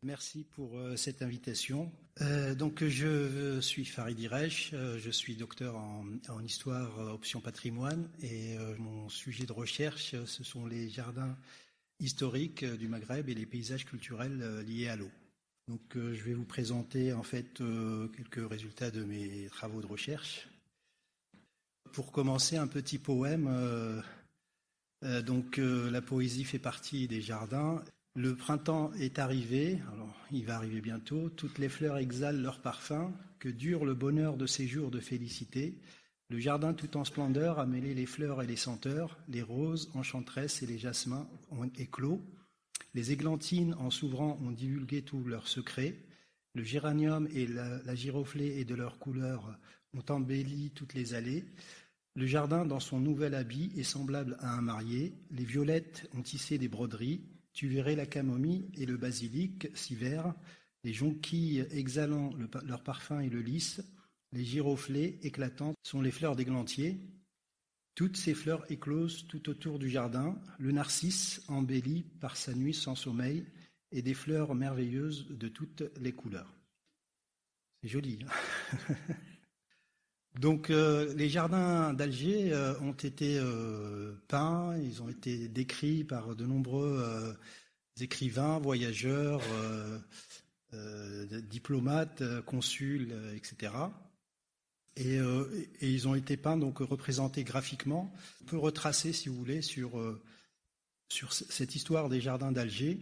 Merci pour cette invitation. Donc je suis Farid Iresh, je suis docteur en histoire option patrimoine et mon sujet de recherche ce sont les jardins historiques du Maghreb et les paysages culturels liés à l'eau. Donc je vais vous présenter en fait quelques résultats de mes travaux de recherche. Pour commencer, un petit poème. La poésie fait partie des jardins. Le printemps est arrivé, alors il va arriver bientôt, toutes les fleurs exhalent leur parfum, que dure le bonheur de ces jours de félicité. Le jardin tout en splendeur a mêlé les fleurs et les senteurs, les roses, enchanteresses et les jasmins ont éclos. Les églantines, en s'ouvrant, ont divulgué tous leurs secrets. Le géranium et la giroflée et de leurs couleurs ont embelli toutes les allées. Le jardin, dans son nouvel habit, est semblable à un marié. Les violettes ont tissé des broderies. Tu verrais la camomille et le basilic si vert, les jonquilles exhalant leur parfum et le lys, les giroflées éclatantes sont les fleurs d'églantier. Toutes ces fleurs éclosent tout autour du jardin, le narcisse embelli par sa nuit sans sommeil et des fleurs merveilleuses de toutes les couleurs. C'est joli, hein. Donc les jardins d'Alger ont été peints, ils ont été décrits par de nombreux écrivains, voyageurs, diplomates, consuls, etc. Et ils ont été peints, donc représentés graphiquement. On peut retracer, si vous voulez, sur cette histoire des jardins d'Alger.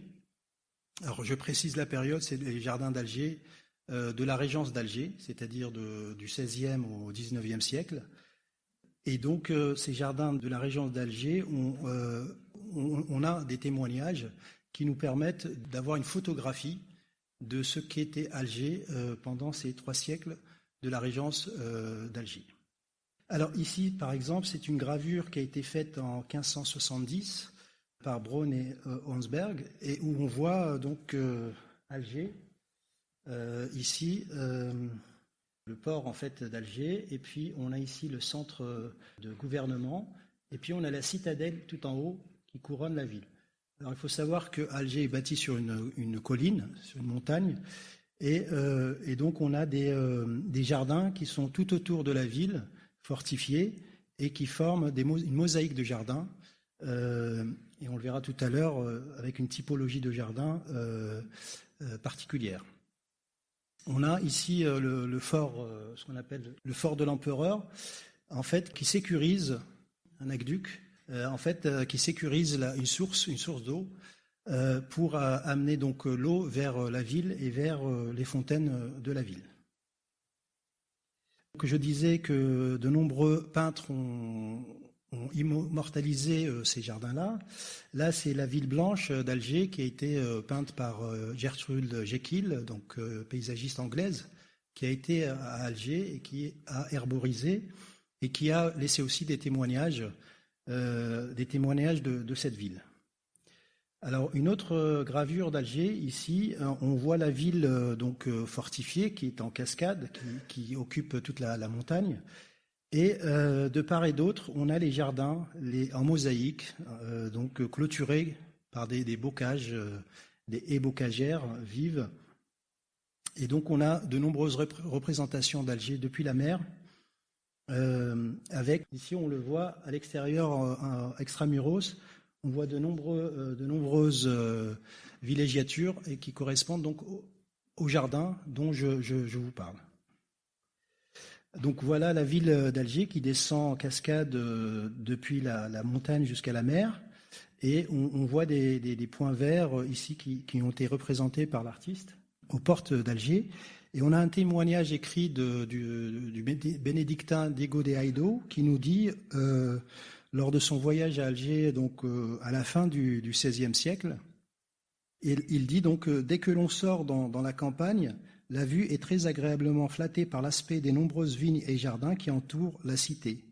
Alors je précise la période, c'est les jardins d'Alger de la régence d'Alger, c'est-à-dire du XVIe au XIXe siècle. Et donc, ces jardins de la régence d'Alger, on a des témoignages qui nous permettent d'avoir une photographie de ce qu'était Alger pendant ces 3 siècles de la régence d'Alger. Alors ici, par exemple, c'est une gravure qui a été faite en 1570 par Braun et Hansberg, et où on voit donc Alger. Ici, le port en fait d'Alger, et puis on a ici le centre de gouvernement, et puis on a la citadelle tout en haut qui couronne la ville. Alors il faut savoir que Alger est bâti sur une colline, sur une montagne, et donc on a des jardins qui sont tout autour de la ville, fortifiés, et qui forment une mosaïque de jardins, et on le verra tout à l'heure avec une typologie de jardin particulière. On a ici le fort, ce qu'on appelle le fort de l'empereur, en fait, qui sécurise un aqueduc, qui sécurise une source d'eau pour amener donc l'eau vers la ville et vers les fontaines de la ville. Donc, je disais que de nombreux peintres ont immortalisé ces jardins-là. Là, c'est la ville blanche d'Alger qui a été peinte par Gertrude Jekyll, donc paysagiste anglaise, qui a été à Alger et qui a herborisé et qui a laissé aussi des témoignages de cette ville. Alors, une autre gravure d'Alger, ici, on voit la ville donc fortifiée qui est en cascade, qui occupe toute la montagne. Et de part et d'autre, on a les jardins en mosaïque, donc clôturés par des bocages, des haies bocagères vives. Et donc on a de nombreuses représentations d'Alger depuis la mer, avec, ici on le voit à l'extérieur, extramuros, on voit de nombreuses villégiatures et qui correspondent donc au jardin dont je vous parle. Donc voilà la ville d'Alger qui descend en cascade depuis la montagne jusqu'à la mer. Et on voit des points verts ici qui ont été représentés par l'artiste aux portes d'Alger. Et on a un témoignage écrit du bénédictin Diego de Aydo qui nous dit, lors de son voyage à Alger, donc à la fin du XVIe siècle, il dit donc dès que l'on sort dans la campagne, la vue est très agréablement flattée par l'aspect des nombreuses vignes et jardins qui entourent la cité.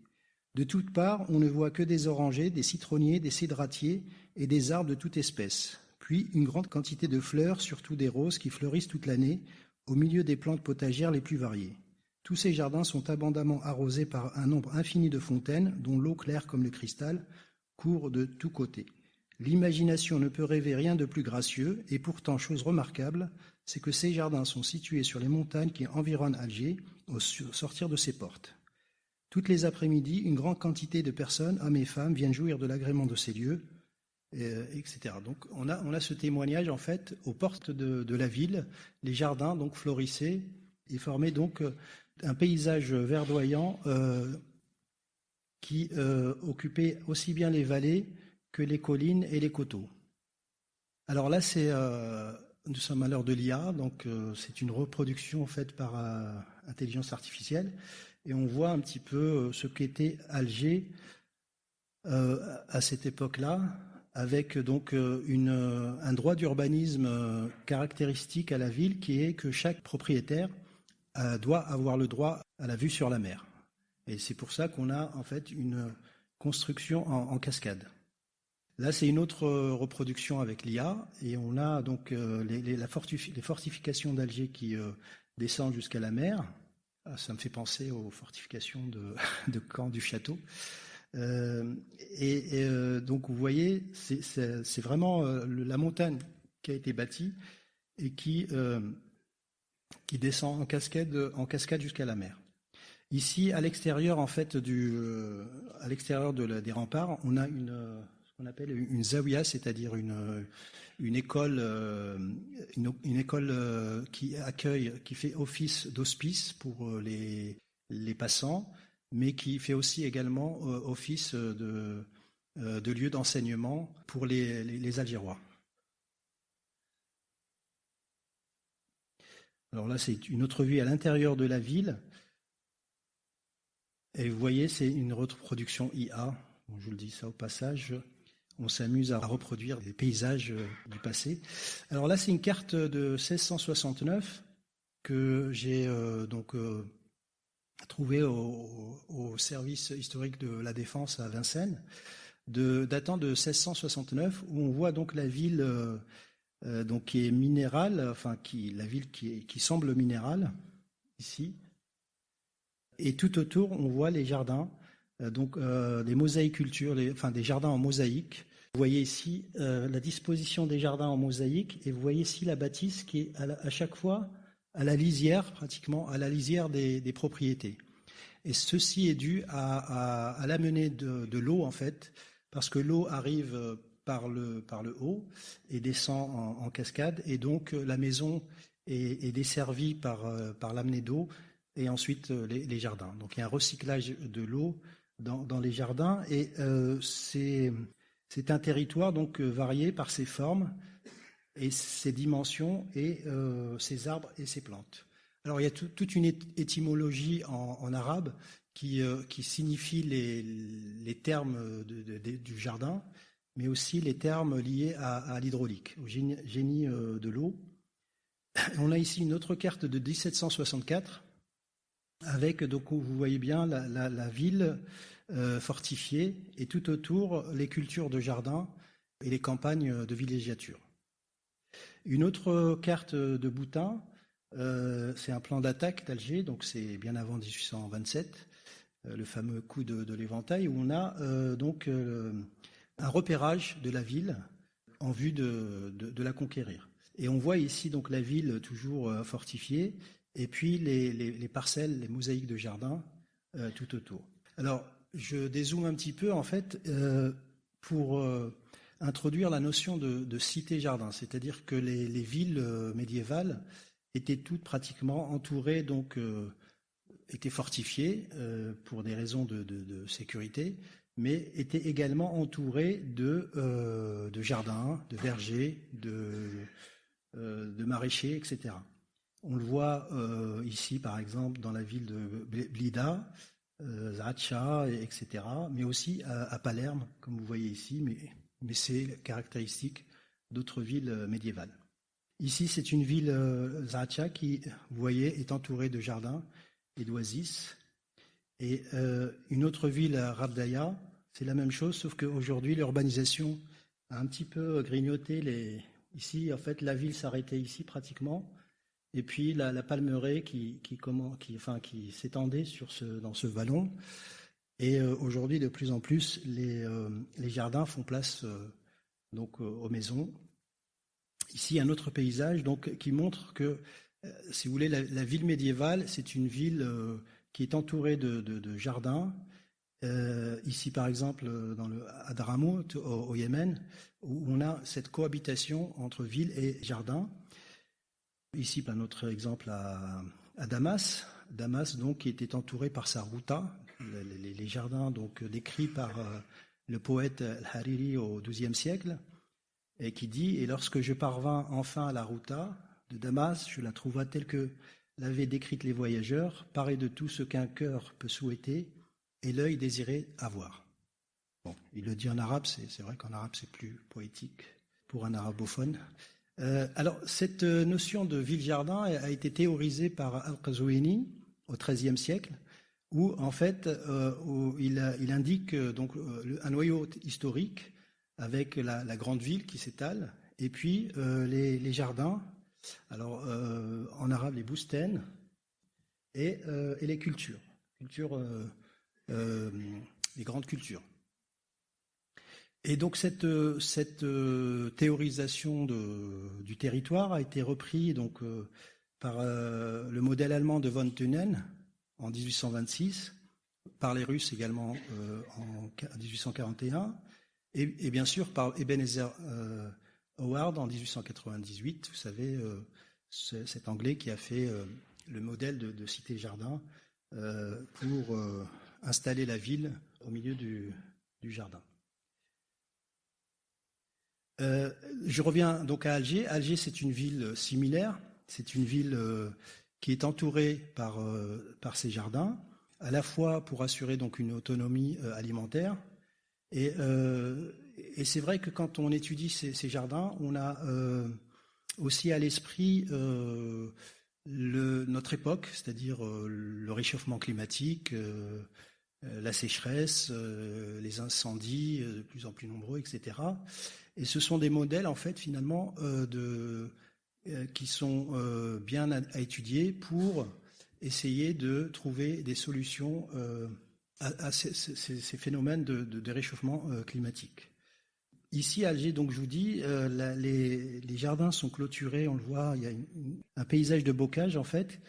De toutes parts, on ne voit que des orangers, des citronniers, des cédratiers et des arbres de toute espèce. Puis une grande quantité de fleurs, surtout des roses, qui fleurissent toute l'année, au milieu des plantes potagères les plus variées. Tous ces jardins sont abondamment arrosés par un nombre infini de fontaines, dont l'eau claire comme le cristal court de tous côtés. L'imagination ne peut rêver rien de plus gracieux, et pourtant, chose remarquable, c'est que ces jardins sont situés sur les montagnes qui environnent Alger, au sortir de ses portes. Toutes les après-midi, une grande quantité de personnes, hommes et femmes, viennent jouir de l'agrément de ces lieux, etc. Donc on a ce témoignage en fait aux portes de la ville, les jardins donc florissaient et formaient donc un paysage verdoyant qui occupait aussi bien les vallées que les collines et les coteaux. Alors là nous sommes à l'heure de l'IA, donc c'est une reproduction faite par intelligence artificielle et on voit un petit peu ce qu'était Alger à cette époque-là, avec donc un droit d'urbanisme caractéristique à la ville qui est que chaque propriétaire doit avoir le droit à la vue sur la mer. Et c'est pour ça qu'on a en fait une construction en cascade. Là, c'est une autre reproduction avec l'IA et on a donc les fortifications d'Alger qui descendent jusqu'à la mer. Ça me fait penser aux fortifications de Caen du château. Donc vous voyez, c'est vraiment la montagne qui a été bâtie et qui descend en cascade jusqu'à la mer. Ici, à l'extérieur en fait à l'extérieur des remparts, on a ce qu'on appelle une zaouia, c'est-à-dire une école qui fait office d'hospice pour les passants, mais qui fait aussi également office de lieu d'enseignement pour les Algérois. Alors là, c'est une autre vue à l'intérieur de la ville. Et vous voyez, c'est une reproduction IA. Bon, je vous le dis ça au passage. On s'amuse à reproduire des paysages du passé. Alors là, c'est une carte de 1669 que j'ai trouvée au service historique de la Défense à Vincennes, datant de 1669, où on voit donc la ville donc qui est minérale, la ville qui semble minérale ici. Et tout autour, on voit les jardins, des mosaïcultures, des jardins en mosaïque. Vous voyez ici la disposition des jardins en mosaïque, et vous voyez ici la bâtisse qui est à chaque fois à la lisière, pratiquement à la lisière des propriétés. Et ceci est dû à l'amenée de l'eau, en fait, parce que l'eau arrive par le haut et descend en cascade, et donc la maison est desservie par l'amenée d'eau, et ensuite les jardins. Donc il y a un recyclage de l'eau dans les jardins, et c'est un territoire donc varié par ses formes et ses dimensions et ses arbres et ses plantes. Alors il y a toute une étymologie en arabe qui signifie les termes du jardin, mais aussi les termes liés à l'hydraulique, au génie de l'eau. On a ici une autre carte de 1764 avec, donc vous voyez bien la ville fortifiée et tout autour les cultures de jardin et les campagnes de villégiature. Une autre carte de Boutin, c'est un plan d'attaque d'Alger, donc c'est bien avant 1827, le fameux coup de l'éventail, où on a donc un repérage de la ville en vue de la conquérir. Et on voit ici donc la ville toujours fortifiée, et puis les parcelles, les mosaïques de jardin tout autour. Alors, je dézoome un petit peu, en fait, pour introduire la notion de cité-jardin, c'est-à-dire que les villes médiévales étaient toutes pratiquement entourées, donc étaient fortifiées pour des raisons de sécurité, mais étaient également entourées de jardins, de vergers, de maraîchers, etc. On le voit ici, par exemple, dans la ville de Blida, Zaatcha, etc., mais aussi à Palerme, comme vous voyez ici, mais c'est caractéristique d'autres villes médiévales. Ici, c'est une ville, Zaatcha, qui, vous voyez, est entourée de jardins et d'oasis. Et une autre ville, Rabdaya, c'est la même chose, sauf qu'aujourd'hui, l'urbanisation a un petit peu grignoté Ici, en fait, la ville s'arrêtait ici pratiquement. Et puis la palmeraie qui s'étendait dans ce vallon. Et aujourd'hui, de plus en plus, les jardins font place donc aux maisons. Ici, un autre paysage donc, qui montre que, si vous voulez, la ville médiévale, c'est une ville qui est entourée de jardins. Ici, par exemple, dans le Hadramaut, au Yémen, où on a cette cohabitation entre ville et jardin. Ici, un autre exemple à Damas. Damas, donc, qui était entouré par sa routa, les jardins donc décrits par le poète Al-Hariri au XIIe siècle, et qui dit « Et lorsque je parvins enfin à la routa de Damas, je la trouva telle que l'avaient décrite les voyageurs, parée de tout ce qu'un cœur peut souhaiter et l'œil désirait avoir. » Bon, il le dit en arabe, c'est vrai qu'en arabe c'est plus poétique pour un arabophone. Alors, cette notion de ville-jardin a été théorisée par Al-Qazouini au XIIIe siècle, où en fait où il indique donc un noyau historique avec la grande ville qui s'étale, et puis les jardins, alors en arabe les boustaines, et les cultures, les grandes cultures. Et donc cette théorisation du territoire a été reprise donc, par le modèle allemand de von Thunen en 1826, par les Russes également en 1841, et bien sûr par Ebenezer Howard en 1898, vous savez, cet Anglais qui a fait le modèle de cité-jardin pour installer la ville au milieu du jardin. Je reviens donc à Alger. Alger, c'est une ville similaire. C'est une ville qui est entourée par ces jardins, à la fois pour assurer donc une autonomie alimentaire. Et c'est vrai que quand on étudie ces jardins, on a aussi à l'esprit notre époque, c'est-à-dire le réchauffement climatique, la sécheresse, les incendies de plus en plus nombreux, etc. Et ce sont des modèles, en fait, finalement, qui sont bien à étudier pour essayer de trouver des solutions à ces phénomènes de réchauffement climatique. Ici, à Alger, donc je vous dis, les jardins sont clôturés, on le voit, il y a un paysage de bocage, en fait,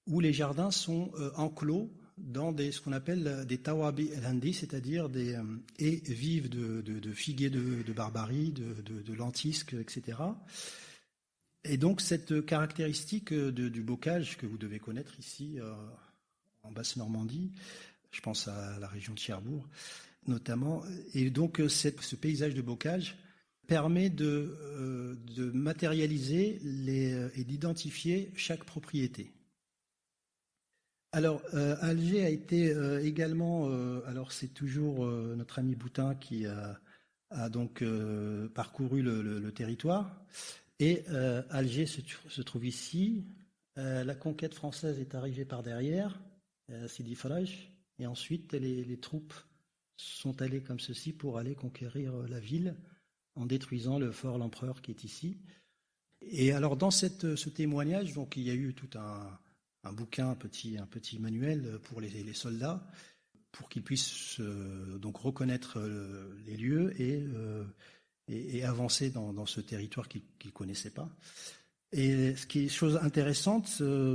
où les jardins sont enclos dans ce qu'on appelle des tawabi el-handi, c'est-à-dire des haies vives de figuiers de barbarie, de lentisques, etc. Et donc cette caractéristique du bocage que vous devez connaître ici en Basse-Normandie, je pense à la région de Cherbourg notamment, et donc ce paysage de bocage permet de matérialiser et d'identifier chaque propriété. Alors, Alger a été également, alors c'est toujours notre ami Boutin qui a donc parcouru le territoire, et Alger se trouve ici. La conquête française est arrivée par derrière, Sidi Faraj, et ensuite les troupes sont allées comme ceci pour aller conquérir la ville en détruisant le fort L'Empereur qui est ici. Et alors dans ce témoignage, donc il y a eu tout un bouquin, un petit manuel pour les soldats, pour qu'ils puissent donc reconnaître les lieux et avancer dans ce territoire qu'ils ne connaissaient pas. Et ce qui est chose intéressante,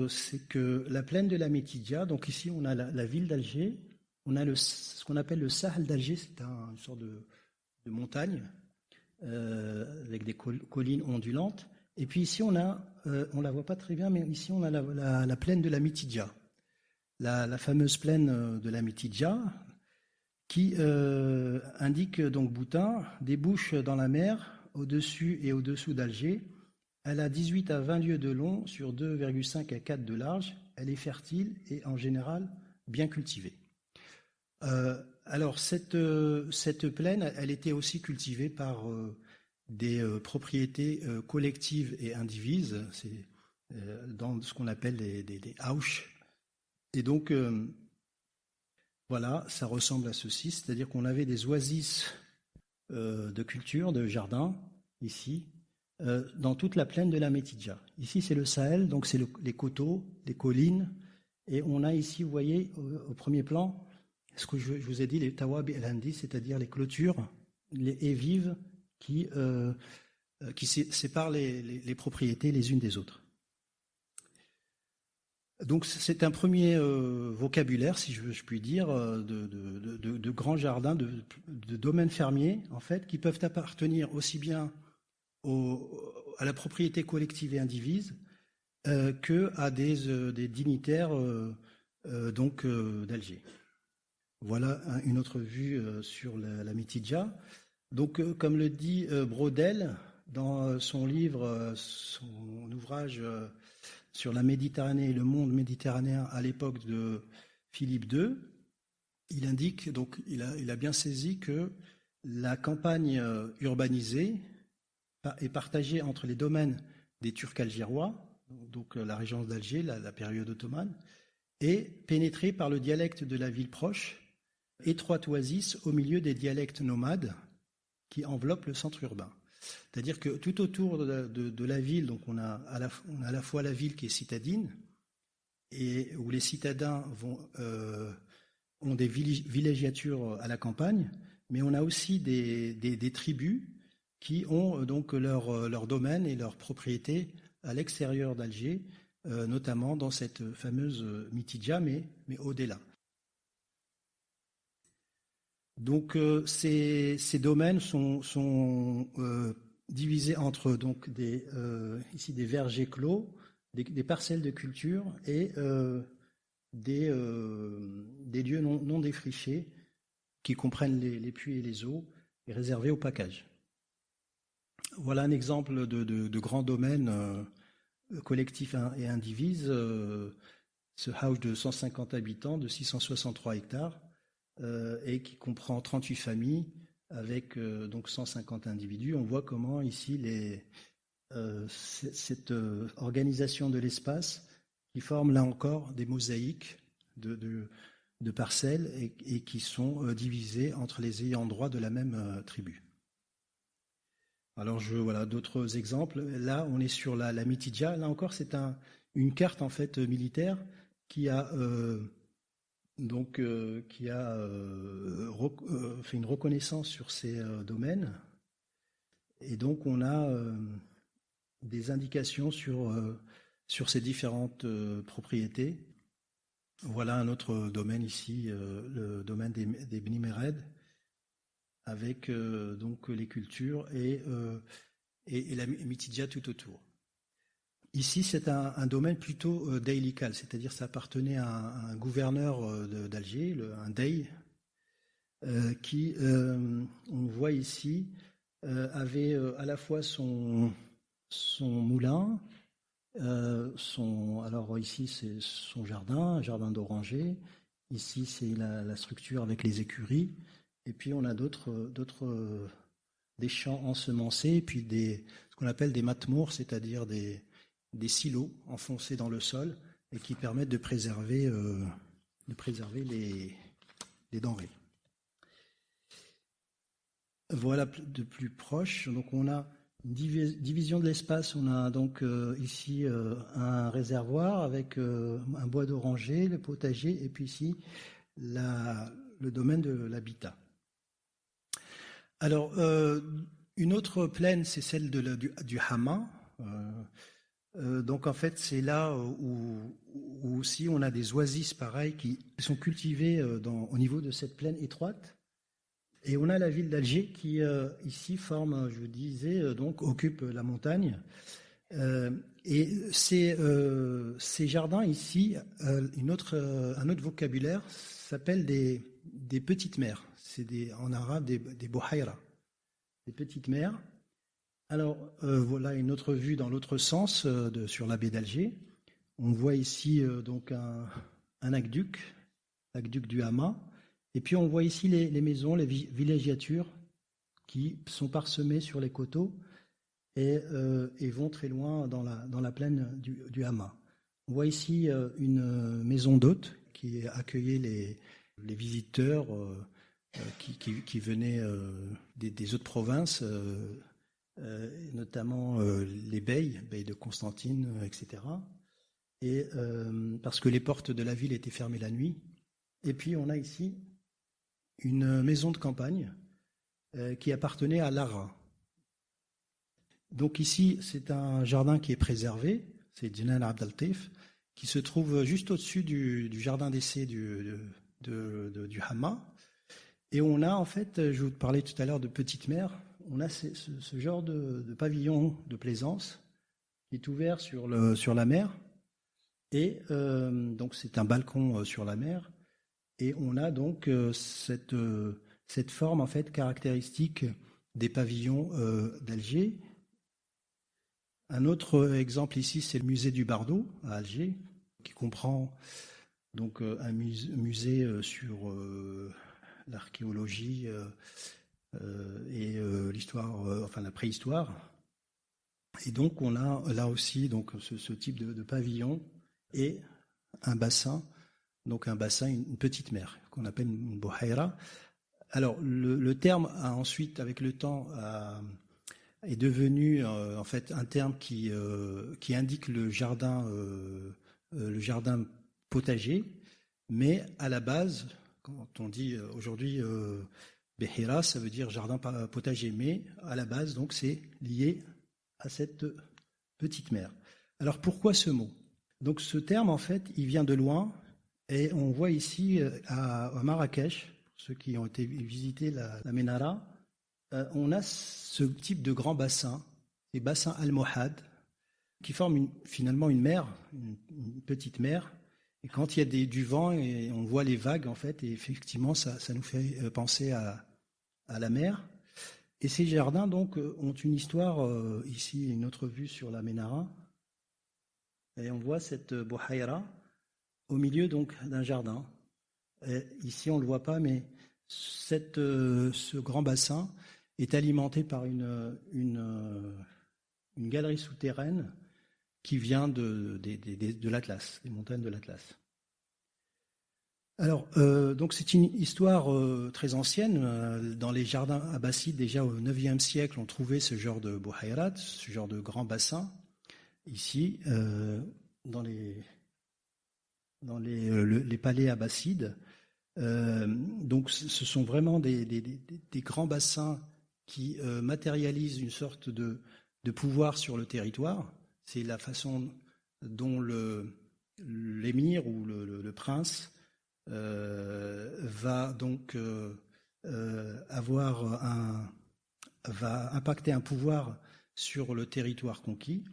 c'est que la plaine de la Métidia, donc ici on a la ville d'Alger, on a ce qu'on appelle le Sahel d'Alger, c'est une sorte de montagne avec des collines ondulantes. Et puis ici, on la voit pas très bien, mais ici, on a la plaine de la Mitidia, la fameuse plaine de la Mitidia, qui indique donc Boutin, débouche dans la mer au-dessus et au-dessous d'Alger. Elle a 18 à 20 lieues de long sur 2,5 à 4 de large. Elle est fertile et en général bien cultivée. Alors cette plaine, elle était aussi cultivée par des propriétés collectives et indivises, c'est dans ce qu'on appelle des Hausch. Et donc, voilà, ça ressemble à ceci, c'est-à-dire qu'on avait des oasis de culture, de jardin, ici, dans toute la plaine de la Métidia. Ici, c'est le Sahel, donc c'est les coteaux, les collines, et on a ici, vous voyez, au premier plan, ce que je vous ai dit, les tawab el-handi, c'est-à-dire les clôtures, les haies vives, qui séparent les propriétés les unes des autres. Donc c'est un premier vocabulaire, si je puis dire, de grands jardins, de domaines fermiers, en fait, qui peuvent appartenir aussi bien à la propriété collective et indivise que à des dignitaires d'Alger. Voilà une autre vue sur la Mitidja. Donc, comme le dit Braudel dans son livre, son ouvrage sur la Méditerranée et le monde méditerranéen à l'époque de Philippe II, il indique, donc il a bien saisi que la campagne urbanisée est partagée entre les domaines des Turcs algérois, donc la région d'Alger, la période ottomane, et pénétrée par le dialecte de la ville proche, étroite oasis au milieu des dialectes nomades qui enveloppent le centre urbain. C'est-à-dire que tout autour de la ville, donc on a à la fois la ville qui est citadine, et où les citadins ont des villégiatures à la campagne, mais on a aussi des tribus qui ont donc leur domaine et leurs propriétés à l'extérieur d'Alger, notamment dans cette fameuse Mitidja, mais au-delà. Donc ces domaines sont divisés entre donc ici des vergers clos, des parcelles de culture et des lieux non défrichés qui comprennent les puits et les eaux et réservés au package. Voilà un exemple de grands domaines collectifs et indivises. Ce house de 150 habitants, de 663 hectares, et qui comprend 38 familles avec donc 150 individus. On voit comment ici cette organisation de l'espace qui forme là encore des mosaïques de parcelles et qui sont divisées entre les ayants droit de la même tribu. Alors voilà d'autres exemples. Là, on est sur la Mitidja. Là encore, c'est une carte en fait militaire qui a fait une reconnaissance sur ces domaines. Et donc, on a des indications sur ces différentes propriétés. Voilà un autre domaine ici, le domaine des Bni Mered, avec donc les cultures et la Mitidja tout autour. Ici, c'est un domaine plutôt deylical, c'est-à-dire ça appartenait à un gouverneur d'Alger, un dey, qui, on voit ici, avait à la fois son moulin, alors ici c'est son jardin, un jardin d'oranger, ici c'est la structure avec les écuries, et puis on a des champs ensemencés, et puis ce qu'on appelle des matmours, c'est-à-dire des silos enfoncés dans le sol et qui permettent de préserver les denrées. Voilà de plus proche. Donc on a une division de l'espace. On a donc ici un réservoir avec un bois d'oranger, le potager, et puis ici le domaine de l'habitat. Alors une autre plaine, c'est celle du Hama. Donc en fait, c'est là où aussi on a des oasis pareilles qui sont cultivées au niveau de cette plaine étroite. Et on a la ville d'Alger qui ici forme, je vous disais, donc occupe la montagne. Et ces jardins ici, un autre vocabulaire s'appelle des petites mers. C'est en arabe des bohaïra, des petites mers. Alors, voilà une autre vue dans l'autre sens sur la baie d'Alger. On voit ici donc un aqueduc du Hama. Et puis on voit ici les maisons, les villégiatures qui sont parsemées sur les coteaux et vont très loin dans la plaine du Hama. On voit ici une maison d'hôtes qui accueillait les visiteurs qui venaient des autres provinces, notamment les beys de Constantine, etc. Et parce que les portes de la ville étaient fermées la nuit. Et puis on a ici une maison de campagne qui appartenait à Lara. Donc ici, c'est un jardin qui est préservé, c'est Djinan Abd al-Latif, qui se trouve juste au-dessus du jardin d'essai du Hamma. Et on a en fait, je vous parlais tout à l'heure de petite mer, on a ce genre de pavillon de plaisance qui est ouvert sur la mer. Et donc c'est un balcon sur la mer. Et on a donc cette forme en fait caractéristique des pavillons d'Alger. Un autre exemple ici, c'est le musée du Bardo à Alger, qui comprend donc un musée sur l'archéologie et l'histoire, enfin la préhistoire. Et donc on a là aussi donc ce type de pavillon et un bassin, une petite mer qu'on appelle une bohaira. Alors le terme a ensuite, avec le temps, est devenu en fait un terme qui indique le jardin potager, mais à la base, quand on dit aujourd'hui Behira, ça veut dire jardin potager, mais à la base donc c'est lié à cette petite mer. Alors pourquoi ce mot? Donc ce terme en fait il vient de loin et on voit ici à Marrakech, ceux qui ont été visiter la Ménara, on a ce type de grands bassins, les bassins Almohad, qui forment finalement une mer, une petite mer. Et quand il y a du vent et on voit les vagues, en fait, et effectivement, ça nous fait penser à la mer. Et ces jardins, donc, ont une histoire, ici, une autre vue sur la Ménara. Et on voit cette bohaïra au milieu, donc, d'un jardin. Et ici, on ne le voit pas, mais ce grand bassin est alimenté par une galerie souterraine qui vient de l'Atlas, des montagnes de l'Atlas. Alors, donc c'est une histoire très ancienne. Dans les jardins abbassides, déjà au IXe siècle, on trouvait ce genre de bohaïrat, ce genre de grand bassin. Ici, dans les palais abbassides. Donc, ce sont vraiment des grands bassins qui matérialisent une sorte de pouvoir sur le territoire. C'est la façon dont l'émir ou le prince va donc va impacter un pouvoir sur le territoire conquis.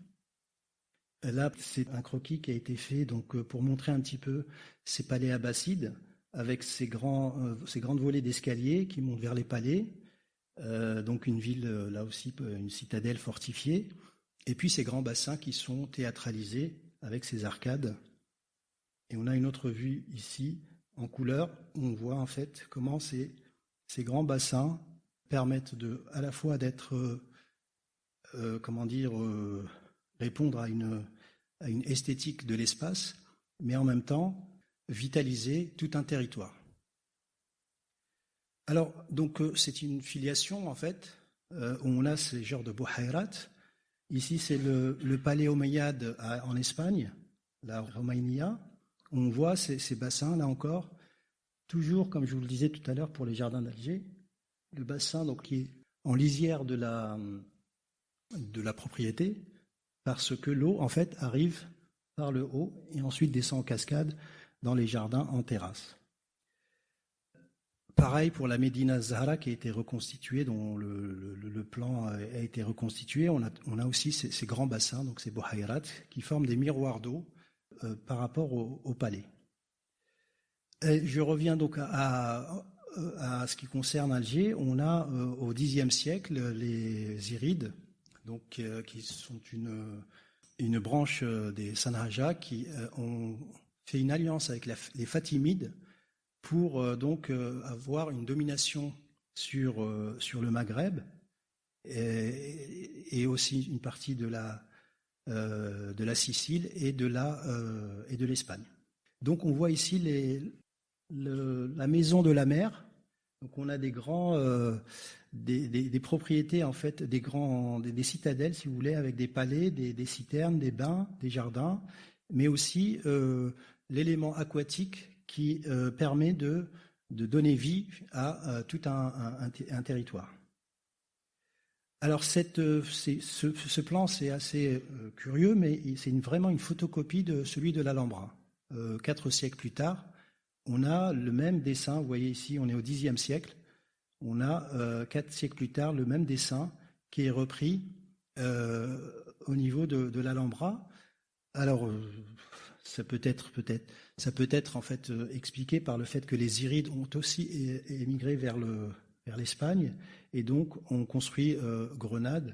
Là, c'est un croquis qui a été fait donc pour montrer un petit peu ces palais abbassides avec ces grandes volées d'escaliers qui montent vers les palais. Donc une ville, là aussi, une citadelle fortifiée. Et puis ces grands bassins qui sont théâtralisés avec ces arcades. Et on a une autre vue ici, en couleur, où on voit en fait comment ces grands bassins permettent à la fois d'être, répondre à une esthétique de l'espace, mais en même temps vitaliser tout un territoire. Alors, donc, c'est une filiation, en fait, où on a ces genres de bohaïrat. Ici, c'est le palais Omeyyade en Espagne, la Romaïnia. On voit ces bassins, là encore, toujours, comme je vous le disais tout à l'heure, pour les jardins d'Alger, le bassin donc, qui est en lisière de la propriété, parce que l'eau, en fait, arrive par le haut et ensuite descend en cascade dans les jardins en terrasse. Pareil pour la Médina Zahra qui a été reconstituée, dont le plan a été reconstitué. On a aussi ces grands bassins, donc ces bohaïrat, qui forment des miroirs d'eau par rapport au palais. Et je reviens donc à ce qui concerne Alger. On a au Xe siècle les Irides, donc, qui sont une branche des Sanhaja qui ont fait une alliance avec les Fatimides pour donc avoir une domination sur le Maghreb et aussi une partie de la Sicile et de l'Espagne. Donc on voit ici la maison de la mer. Donc on a des grands des propriétés en fait des citadelles si vous voulez avec des palais, des citernes, des bains, des jardins, mais aussi l'élément aquatique qui permet de donner vie à tout un territoire. Alors ce plan, c'est assez curieux, mais c'est vraiment une photocopie de celui de l'Alhambra. 4 siècles plus tard, on a le même dessin. Vous voyez ici, on est au Xe siècle. On a 4 siècles plus tard le même dessin qui est repris au niveau de l'Alhambra. Alors, ça peut être en fait expliqué par le fait que les Zirides ont aussi émigré vers l'Espagne et donc ont construit Grenade.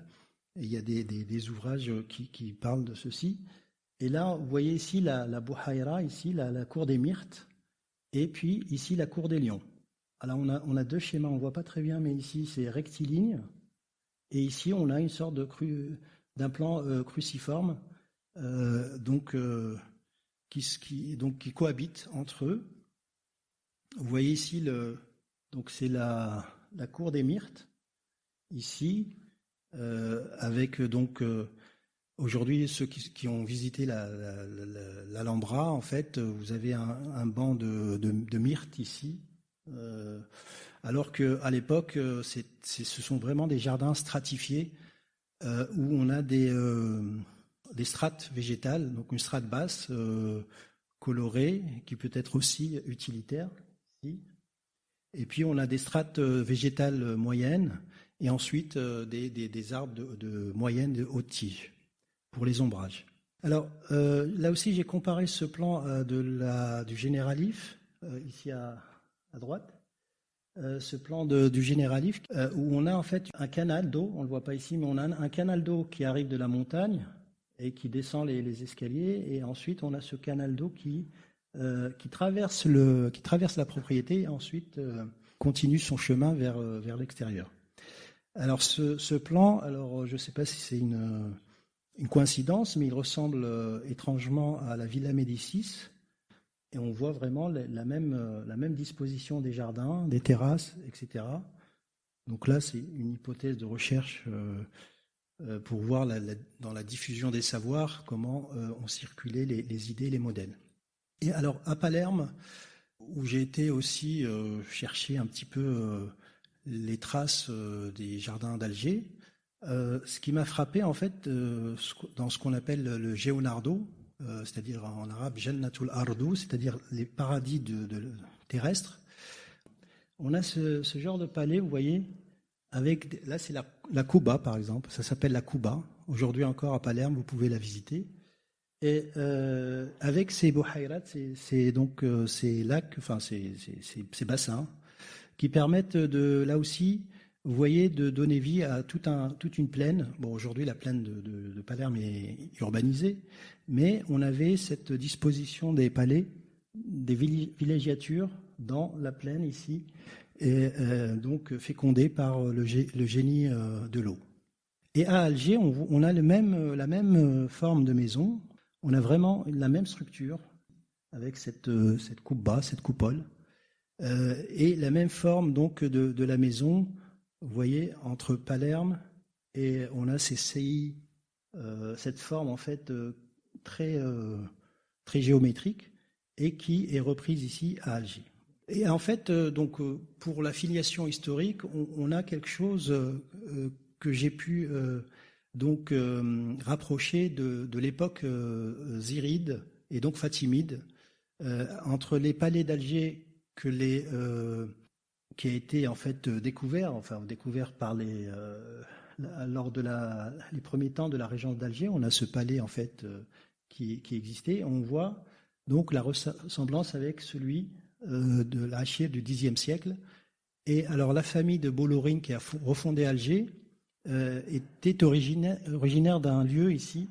Et il y a des ouvrages qui parlent de ceci. Et là, vous voyez ici la Bouhaïra, ici la cour des Myrtes, et puis ici la cour des Lions. Alors on a 2 schémas, on ne voit pas très bien, mais ici c'est rectiligne, et ici on a une sorte d'un plan cruciforme, qui cohabitent entre eux. Vous voyez ici donc c'est la cour des Myrtes, ici, avec donc aujourd'hui ceux qui ont visité l'Alhambra, en fait, vous avez un banc de myrtes ici, alors qu'à l'époque, ce sont vraiment des jardins stratifiés où on a des strates végétales, donc une strate basse colorée qui peut être aussi utilitaire ici. Et puis on a des strates végétales moyennes et ensuite des arbres de moyenne et haute tige pour les ombrages. Alors là aussi j'ai comparé ce plan du Généralif ici à droite. Ce plan du Généralif où on a en fait un canal d'eau, on ne le voit pas ici, mais on a un canal d'eau qui arrive de la montagne et qui descend les escaliers, et ensuite on a ce canal d'eau qui traverse la propriété et ensuite continue son chemin vers l'extérieur. Alors ce plan, alors je ne sais pas si c'est une coïncidence, mais il ressemble étrangement à la Villa Médicis. Et on voit vraiment la même disposition des jardins, des terrasses, etc. Donc là, c'est une hypothèse de recherche pour voir dans la diffusion des savoirs comment ont circulé les idées, les modèles. Et alors à Palerme, où j'ai été aussi chercher un petit peu les traces des jardins d'Alger, ce qui m'a frappé en fait dans ce qu'on appelle le Geonardo, c'est-à-dire en arabe Jannatul Ardou, c'est-à-dire les paradis terrestres. On a ce genre de palais, vous voyez, là c'est la Kouba par exemple, ça s'appelle la Kouba. Aujourd'hui encore à Palerme, vous pouvez la visiter. Et avec ces bouhaïrats, ces lacs, enfin ces bassins, qui permettent là aussi, vous voyez, de donner vie à toute une plaine. Bon, aujourd'hui, la plaine de Palerme est urbanisée, mais on avait cette disposition des palais, des villégiatures dans la plaine ici, et donc fécondées par le génie de l'eau. Et à Alger, on a la même forme de maison, on a vraiment la même structure, avec cette coupe-bas, cette coupole, et la même forme donc de la maison. Vous voyez, entre Palerme et on a ces saillies, cette forme en fait très géométrique et qui est reprise ici à Alger. Et en fait, donc pour la filiation historique, on a quelque chose que j'ai pu rapprocher de l'époque ziride et donc fatimide, entre les palais d'Alger qui a été en fait découvert par lors de les premiers temps de la régence d'Alger. On a ce palais en fait qui existait. On voit donc la ressemblance avec celui de l'Achir du Xe siècle. Et alors la famille de Bollorine qui a refondé Alger était originaire d'un lieu ici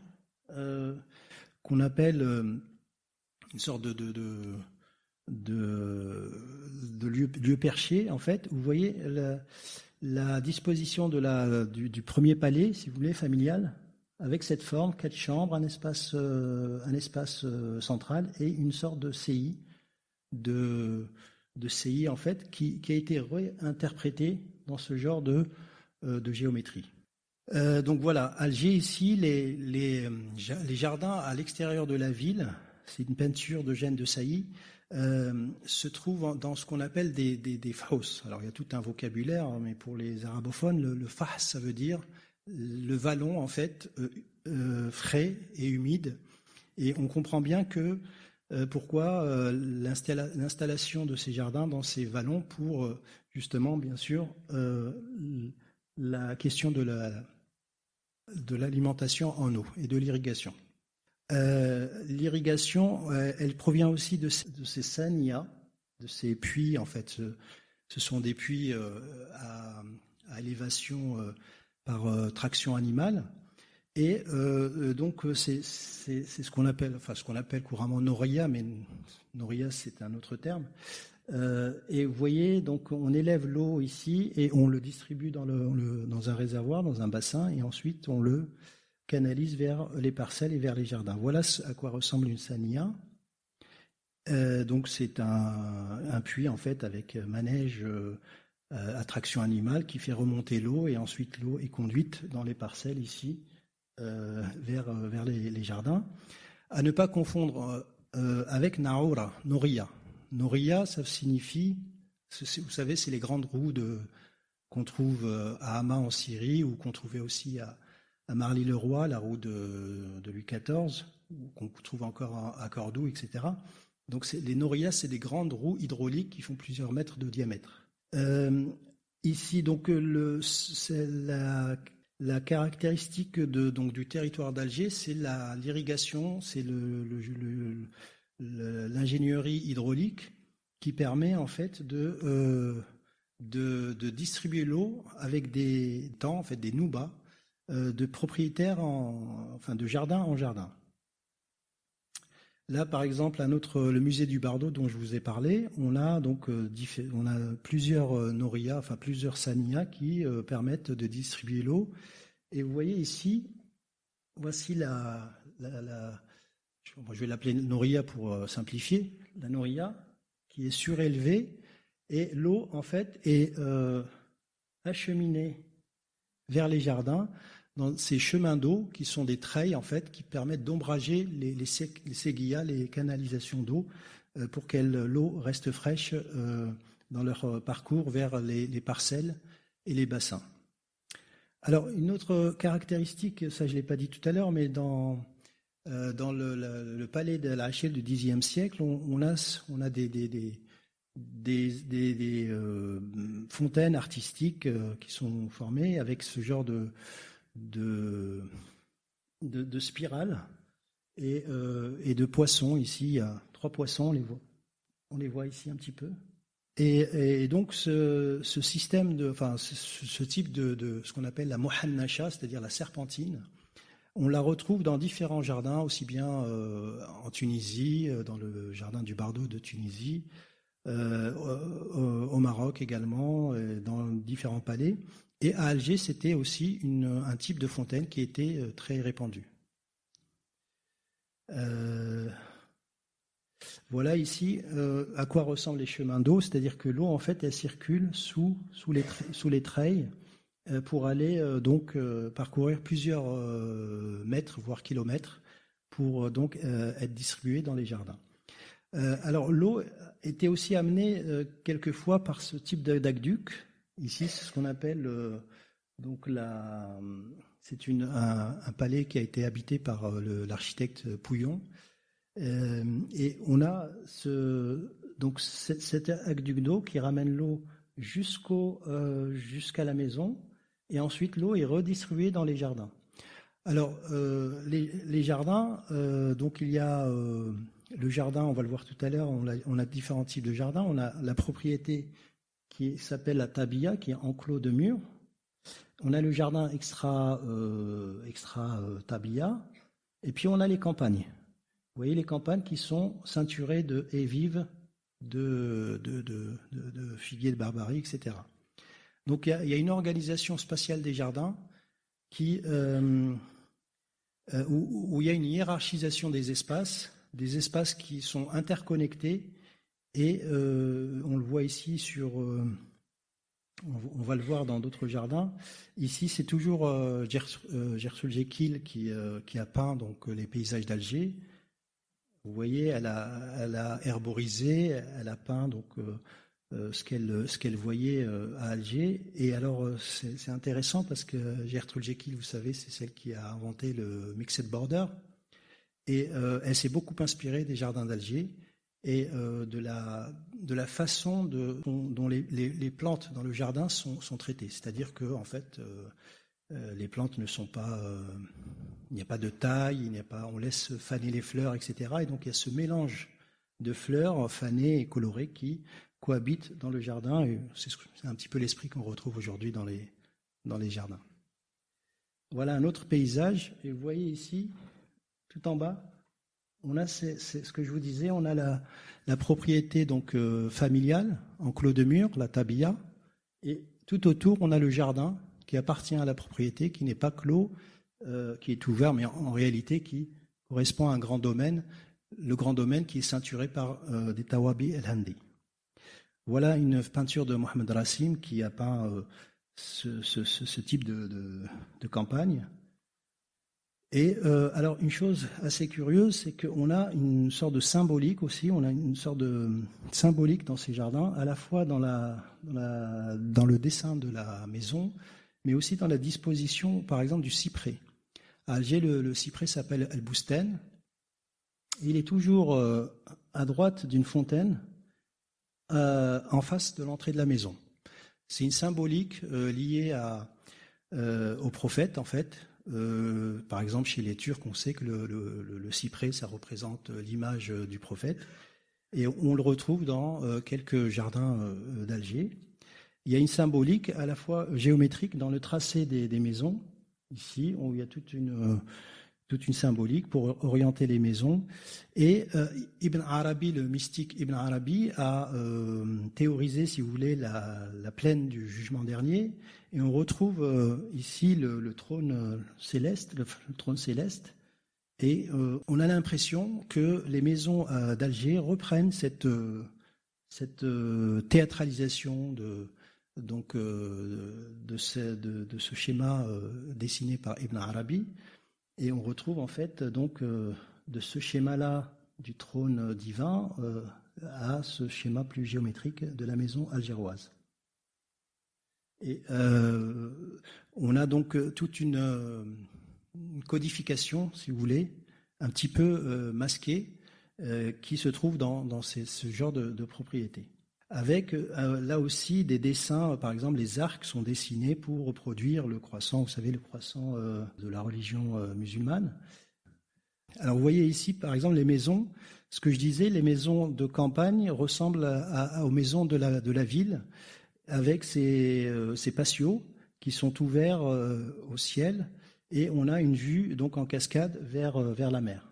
qu'on appelle une sorte de lieu perché, en fait. Vous voyez la disposition du premier palais, si vous voulez, familial, avec cette forme, 4 chambres, un espace central et une sorte de CI, en fait, qui a été réinterprété dans ce genre de géométrie. Donc voilà, Alger ici, les jardins à l'extérieur de la ville, c'est une peinture d'Eugène de Sailly, se trouvent dans ce qu'on appelle des fahs. Alors il y a tout un vocabulaire, mais pour les arabophones, le fah, ça veut dire le vallon en fait frais et humide. Et on comprend bien que pourquoi l'installation de ces jardins dans ces vallons pour justement, bien sûr, la question de l'alimentation en eau et de l'irrigation. L'irrigation, elle provient aussi de ces sania, de ces puits. En fait, ce sont des puits à élévation par traction animale. Et donc c'est ce qu'on appelle couramment noria, mais noria c'est un autre terme. Et vous voyez, donc on élève l'eau ici et on le distribue dans un réservoir, dans un bassin, et ensuite on le canalise vers les parcelles et vers les jardins. Voilà à quoi ressemble une sania. Donc c'est un puits en fait avec manège à traction animale qui fait remonter l'eau, et ensuite l'eau est conduite dans les parcelles ici vers les jardins. À ne pas confondre avec naoura, noria. Noria, ça signifie, vous savez, c'est les grandes roues qu'on trouve à Hama en Syrie, ou qu'on trouvait aussi à Marly-le-Roi, la roue de Louis XIV, qu'on trouve encore à Cordoue, etc. Donc les norias, c'est des grandes roues hydrauliques qui font plusieurs mètres de diamètre. Ici, donc, c'est la caractéristique du territoire d'Alger, c'est l'irrigation, c'est l'ingénierie hydraulique qui permet en fait de distribuer l'eau avec des temps, en fait, des noubas de propriétaires, de jardin en jardin. Là, par exemple, le musée du Bardo dont je vous ai parlé, on a donc on a plusieurs norias, enfin plusieurs sanias qui permettent de distribuer l'eau. Et vous voyez ici, voici je vais l'appeler noria pour simplifier, la noria qui est surélevée, et l'eau en fait est acheminée vers les jardins dans ces chemins d'eau qui sont des treilles en fait qui permettent d'ombrager les seguillas, les canalisations d'eau pour que l'eau reste fraîche dans leur parcours vers les parcelles et les bassins. Alors une autre caractéristique, ça je ne l'ai pas dit tout à l'heure, mais dans le palais de la Hachel du Xe siècle, on a des fontaines artistiques qui sont formées avec ce genre de spirales et de poissons. Ici, il y a 3 poissons, on les voit ici un petit peu. Et donc ce système ce type de ce qu'on appelle la mohannasha, c'est-à-dire la serpentine, on la retrouve dans différents jardins, aussi bien en Tunisie, dans le jardin du Bardo de Tunisie, au Maroc également, dans différents palais. Et à Alger, c'était aussi un type de fontaine qui était très répandu. Voilà ici à quoi ressemblent les chemins d'eau, c'est-à-dire que l'eau, en fait, elle circule sous les treilles pour aller parcourir plusieurs mètres, voire kilomètres, pour donc être distribuée dans les jardins. Alors l'eau était aussi amenée quelquefois par ce type d'aqueduc. Ici, c'est ce qu'on appelle c'est un palais qui a été habité par l'architecte Pouillon. Et on a cet aqueduc d'eau qui ramène l'eau jusqu'à la maison, et ensuite l'eau est redistribuée dans les jardins. Alors les jardins, donc il y a le jardin, on va le voir tout à l'heure, on a différents types de jardins. On a la propriété qui s'appelle la tabia, qui est enclos de murs. On a le jardin extra tabia, et puis on a les campagnes. Vous voyez les campagnes qui sont ceinturées de haies vives, de figuiers de barbarie, etc. Donc il y a une organisation spatiale des jardins où il y a une hiérarchisation des espaces qui sont interconnectés, et on le voit ici on va le voir dans d'autres jardins. Ici, c'est toujours Gersoul Jekyll qui a peint donc les paysages d'Alger. Vous voyez, elle a herborisé, elle a peint donc ce qu'elle voyait à Alger. Et alors, c'est intéressant parce que Gertrude Jekyll, vous savez, c'est celle qui a inventé le Mixed Border. Et elle s'est beaucoup inspirée des jardins d'Alger et de la façon dont les plantes dans le jardin sont traitées. C'est-à-dire que, en fait, les plantes ne sont pas... il n'y a pas de taille, on laisse faner les fleurs, etc. Et donc, il y a ce mélange de fleurs fanées et colorées qui cohabitent dans le jardin. Et c'est un petit peu l'esprit qu'on retrouve aujourd'hui dans les jardins. Voilà un autre paysage. Et vous voyez ici, tout en bas, on a c'est ce que je vous disais, on a la propriété donc familiale en clos de mur, la tabia, et tout autour on a le jardin qui appartient à la propriété, qui n'est pas clos, qui est ouvert, mais en réalité qui correspond à un grand domaine, le grand domaine qui est ceinturé par des tawabi el-Handi. Voilà une peinture de Mohamed Rassim qui a peint ce type de campagne. Et alors une chose assez curieuse, c'est qu'on a une sorte de symbolique aussi, on a une sorte de symbolique dans ces jardins, à la fois dans le dessin de la maison, mais aussi dans la disposition, par exemple, du cyprès. À Alger, le cyprès s'appelle El Bousten, et il est toujours à droite d'une fontaine, en face de l'entrée de la maison. C'est une symbolique liée au prophète, en fait. Par exemple, chez les Turcs, on sait que le cyprès, ça représente l'image du prophète. Et on le retrouve dans quelques jardins d'Alger. Il y a une symbolique à la fois géométrique dans le tracé des maisons. Ici, il y a toute une symbolique pour orienter les maisons. Et Ibn Arabi, le mystique Ibn Arabi, a théorisé, si vous voulez, la plaine du jugement dernier. Et on retrouve ici le trône céleste, le trône céleste. Et on a l'impression que les maisons d'Alger reprennent cette théâtralisation de ce schéma dessiné par Ibn Arabi. Et on retrouve en fait donc de ce schéma-là du trône divin à ce schéma plus géométrique de la maison algéroise. Et on a donc toute une codification, si vous voulez, un petit peu masquée, qui se trouve dans ce genre de propriété. Avec là aussi des dessins, par exemple les arcs sont dessinés pour reproduire le croissant, vous savez, le croissant de la religion musulmane. Alors vous voyez ici par exemple les maisons, ce que je disais, les maisons de campagne ressemblent aux maisons de la ville, avec ces patios qui sont ouverts au ciel, et on a une vue donc en cascade vers la mer.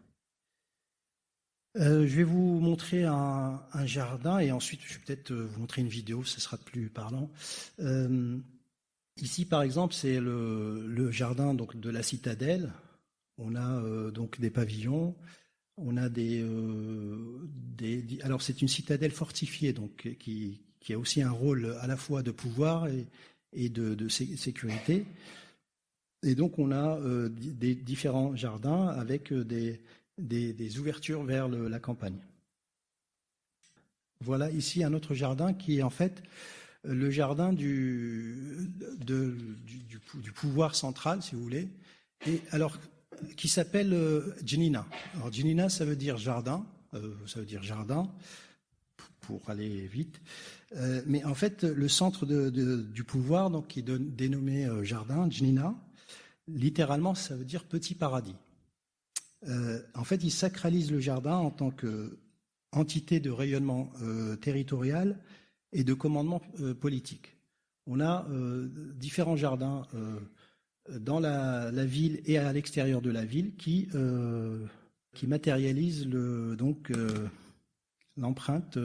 Je vais vous montrer un jardin et ensuite je vais peut-être vous montrer une vidéo, ce sera plus parlant. Ici par exemple c'est le jardin donc, de la citadelle. On a donc des pavillons, on a alors c'est une citadelle fortifiée donc qui a aussi un rôle à la fois de pouvoir et de sécurité. Et donc on a des différents jardins avec des ouvertures vers la campagne. Voilà ici un autre jardin qui est en fait le jardin du pouvoir central, si vous voulez, et alors qui s'appelle Djenina. Alors Djenina, ça veut dire jardin, pour aller vite. Mais en fait, le centre du pouvoir, donc qui est dénommé jardin, Djenina, littéralement, ça veut dire petit paradis. En fait, il sacralise le jardin en tant qu'entité de rayonnement territorial et de commandement politique. On a différents jardins dans la ville et à l'extérieur de la ville qui matérialisent l'empreinte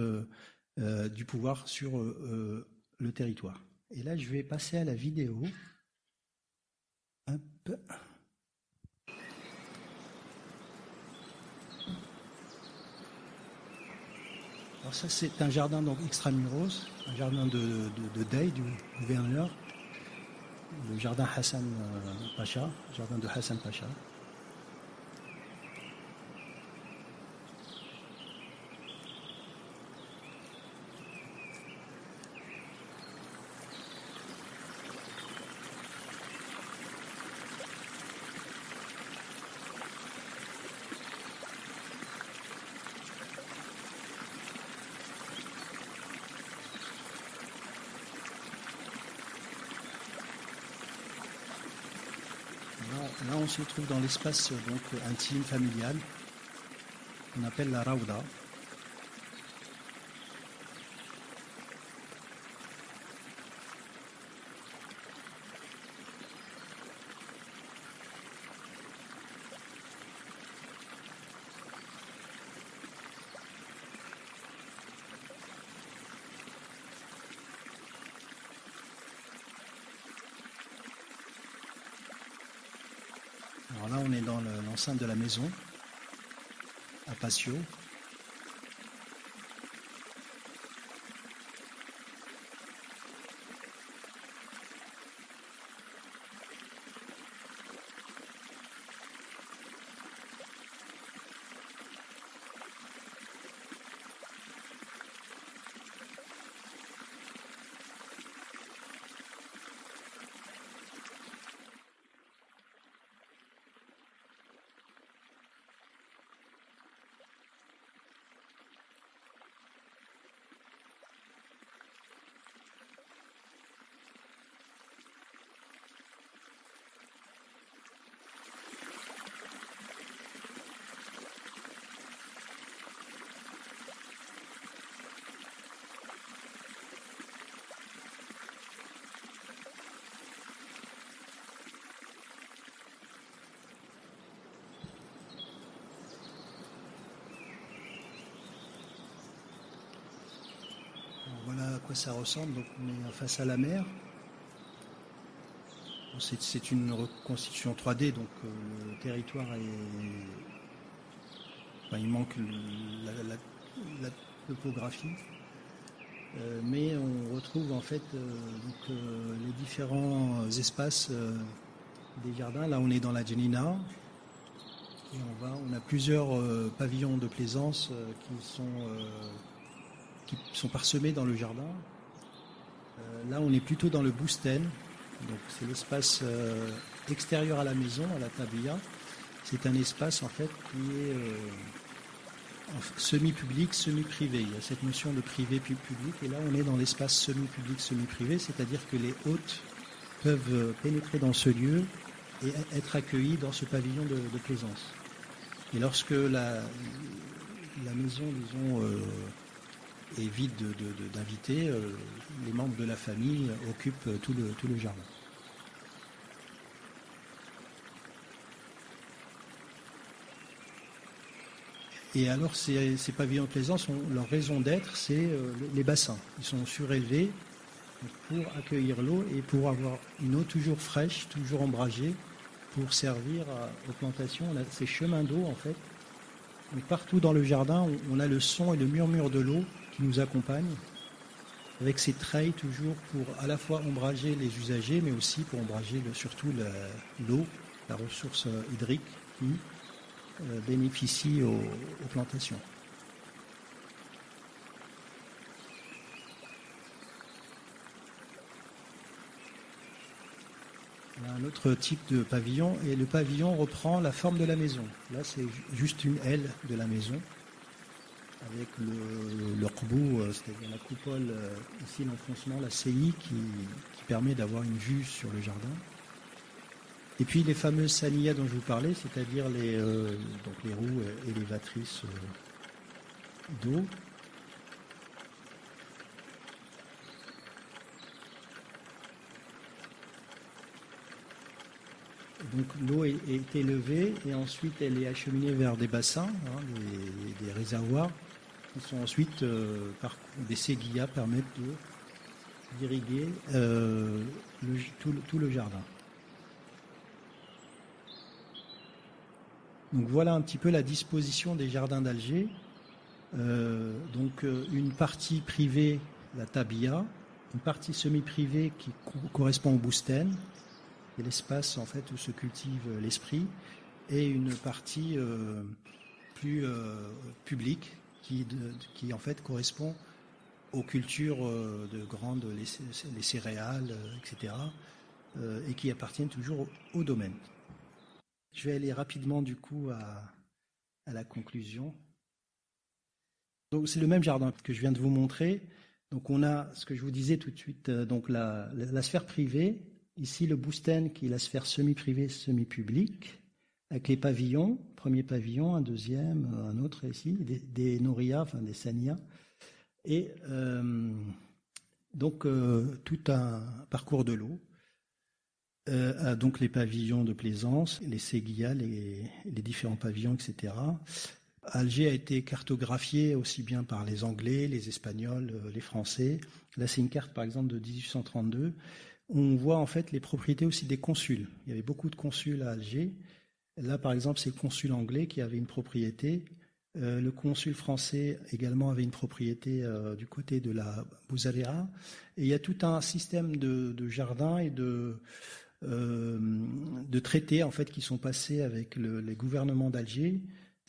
du pouvoir sur le territoire. Et là, je vais passer à la vidéo. Hop. Alors ça, c'est un jardin donc extramuros, un jardin de Dey, du gouverneur, le jardin Hassan Pacha, jardin de Hassan Pacha. là, on se trouve dans l'espace donc intime, familial, qu'on appelle la Raouda. Alors là, on est dans l'enceinte de la maison, à patio. Voilà à quoi ça ressemble. Donc on est face à la mer. C'est une reconstitution 3D, donc le territoire il manque la topographie. Mais on retrouve en fait les différents espaces des jardins. Là on est dans la Djenina. Et on a plusieurs pavillons de plaisance qui sont parsemés dans le jardin. Là, on est plutôt dans le Bousten, donc c'est l'espace extérieur à la maison, à la Tabia. C'est un espace en fait qui est semi-public, semi-privé. Il y a cette notion de privé-public, et là, on est dans l'espace semi-public, semi-privé, c'est-à-dire que les hôtes peuvent pénétrer dans ce lieu et être accueillis dans ce pavillon de plaisance. Et lorsque la maison, disons, est vide d'invités, les membres de la famille occupent tout le jardin. Et alors ces pavillons de plaisance, leur raison d'être, c'est les bassins. Ils sont surélevés pour accueillir l'eau et pour avoir une eau toujours fraîche, toujours ombragée, pour servir aux plantations. On a ces chemins d'eau en fait. Et partout dans le jardin, on a le son et le murmure de l'eau qui nous accompagne, avec ces treilles toujours pour à la fois ombrager les usagers, mais aussi pour ombrager surtout l'eau, la ressource hydrique qui bénéficie aux plantations. On a un autre type de pavillon, et le pavillon reprend la forme de la maison. Là, c'est juste une aile de la maison, avec le rbou, c'est-à-dire la coupole, ici l'enfoncement, la CI, qui permet d'avoir une vue sur le jardin. Et puis les fameuses saniyas dont je vous parlais, c'est-à-dire les roues élévatrices d'eau. Donc l'eau est élevée et ensuite elle est acheminée vers des bassins, des réservoirs, qui sont ensuite, par des séguillas, permettent d'irriguer tout le jardin. Donc voilà un petit peu la disposition des jardins d'Alger. Donc une partie privée, la tabia, une partie semi-privée qui correspond au bousten, c'est l'espace en fait où se cultive l'esprit, et une partie plus publique qui en fait correspond aux cultures de grandes, les céréales, etc., et qui appartiennent toujours au domaine. Je vais aller rapidement du coup à la conclusion. Donc c'est le même jardin que je viens de vous montrer. Donc on a ce que je vous disais tout de suite, donc la sphère privée Ici, le Bousten, qui est la sphère semi-privée, semi-publique, avec les pavillons, premier pavillon, un deuxième, un autre ici, des norias, enfin des sanias, et donc tout un parcours de l'eau, donc les pavillons de plaisance, les séguillas, les différents pavillons, etc. Alger a été cartographié aussi bien par les Anglais, les Espagnols, les Français. Là, c'est une carte, par exemple, de 1832. On voit en fait les propriétés aussi des consuls. Il y avait beaucoup de consuls à Alger. Là, par exemple, c'est le consul anglais qui avait une propriété. Le consul français également avait une propriété du côté de la Bouzalera. Et il y a tout un système de jardins et de traités en fait qui sont passés avec les gouvernements d'Alger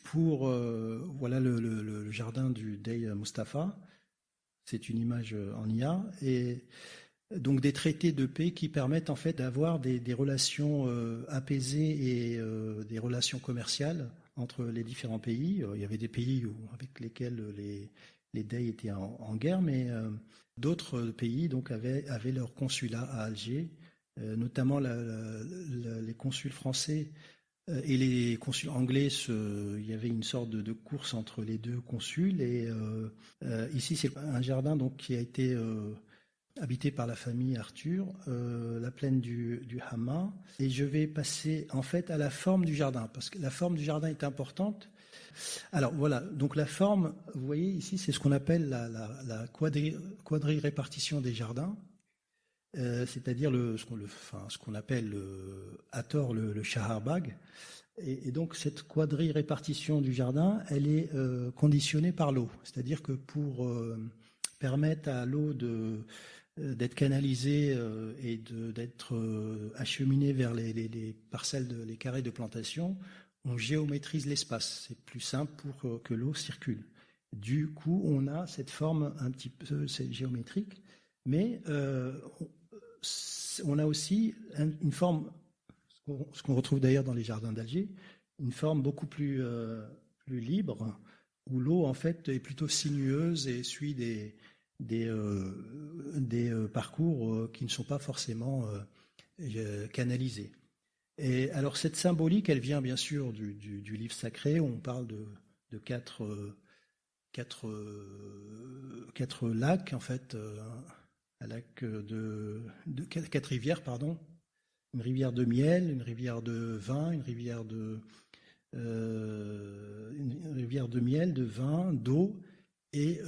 pour voilà le jardin du Dey Mustapha. C'est une image en IA et donc des traités de paix qui permettent en fait d'avoir des relations apaisées et des relations commerciales entre les différents pays. Il y avait des pays avec lesquels les Dey étaient en guerre, mais d'autres pays donc avaient leur consulat à Alger, notamment les consuls français et les consuls anglais. Il y avait une sorte de course entre les deux consuls. Et ici, c'est un jardin donc qui a été habité par la famille Arthur, la plaine du Hamma. Et je vais passer en fait à la forme du jardin, parce que la forme du jardin est importante. Alors voilà, donc la forme, vous voyez ici, c'est ce qu'on appelle la quadri-répartition des jardins, c'est-à-dire ce qu'on appelle à tort le Shaharbag. Et donc cette quadri-répartition du jardin, elle est conditionnée par l'eau, c'est-à-dire que pour permettre à l'eau d'être canalisée et d'être acheminée vers les parcelles, les carrés de plantation, on géométrise l'espace. C'est plus simple pour que l'eau circule. Du coup, on a cette forme un petit peu géométrique, mais on a aussi une forme, ce qu'on retrouve d'ailleurs dans les jardins d'Alger, une forme beaucoup plus libre, où l'eau en fait est plutôt sinueuse et suit des parcours qui ne sont pas forcément canalisés. Et alors cette symbolique, elle vient bien sûr du livre sacré, où on parle de quatre lacs, en fait, un lac de quatre rivières, pardon, une rivière de miel, une rivière de vin, une rivière de miel, de vin, d'eau, et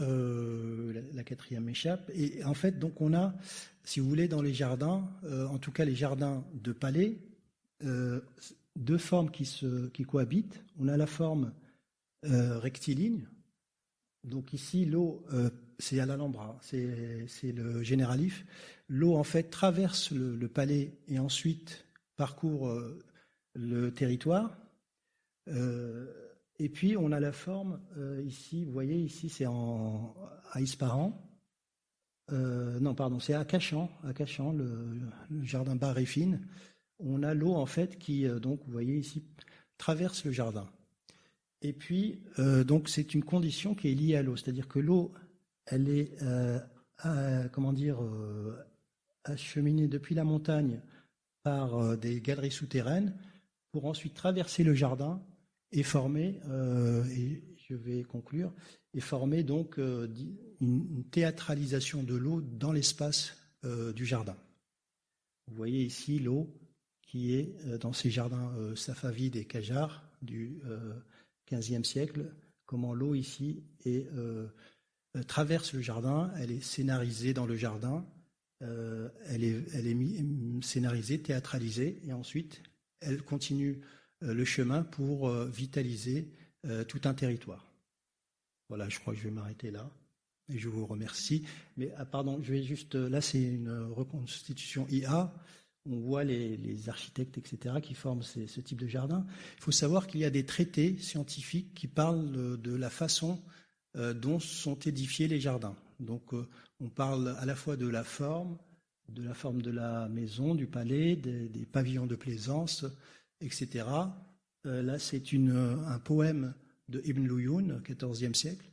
la quatrième m'échappe. Et en fait, donc on a, si vous voulez, dans les jardins, en tout cas les jardins de palais, deux formes qui cohabitent. On a la forme rectiligne. Donc ici, l'eau, c'est à l'Alhambra, c'est le généralif. L'eau, en fait, traverse le palais et ensuite parcourt le territoire. Et puis, on a la forme, ici, vous voyez, ici, c'est à Ispahan. Non, pardon, c'est à Cachan, le jardin Bas-Réfine. On a l'eau, en fait, qui, donc, vous voyez ici, traverse le jardin. Et puis, donc, c'est une condition qui est liée à l'eau, c'est-à-dire que l'eau, elle est, acheminée depuis la montagne par des galeries souterraines pour ensuite traverser le jardin et former, et je vais conclure, et former donc une théâtralisation de l'eau dans l'espace du jardin. Vous voyez ici l'eau qui est dans ces jardins safavides et qajars du XVe siècle, comment l'eau ici traverse le jardin, elle est scénarisée dans le jardin, elle est scénarisée, théâtralisée, et ensuite elle continue le chemin pour vitaliser tout un territoire. Voilà, je crois que je vais m'arrêter là, et je vous remercie. Mais pardon, je vais juste, là c'est une reconstitution IA. On voit les architectes, etc., qui forment ce type de jardin. Il faut savoir qu'il y a des traités scientifiques qui parlent de la façon dont sont édifiés les jardins. Donc, on parle à la fois de la forme de la maison, du palais, des pavillons de plaisance, etc. Là, c'est un poème de Ibn Louyoun, XIVe siècle,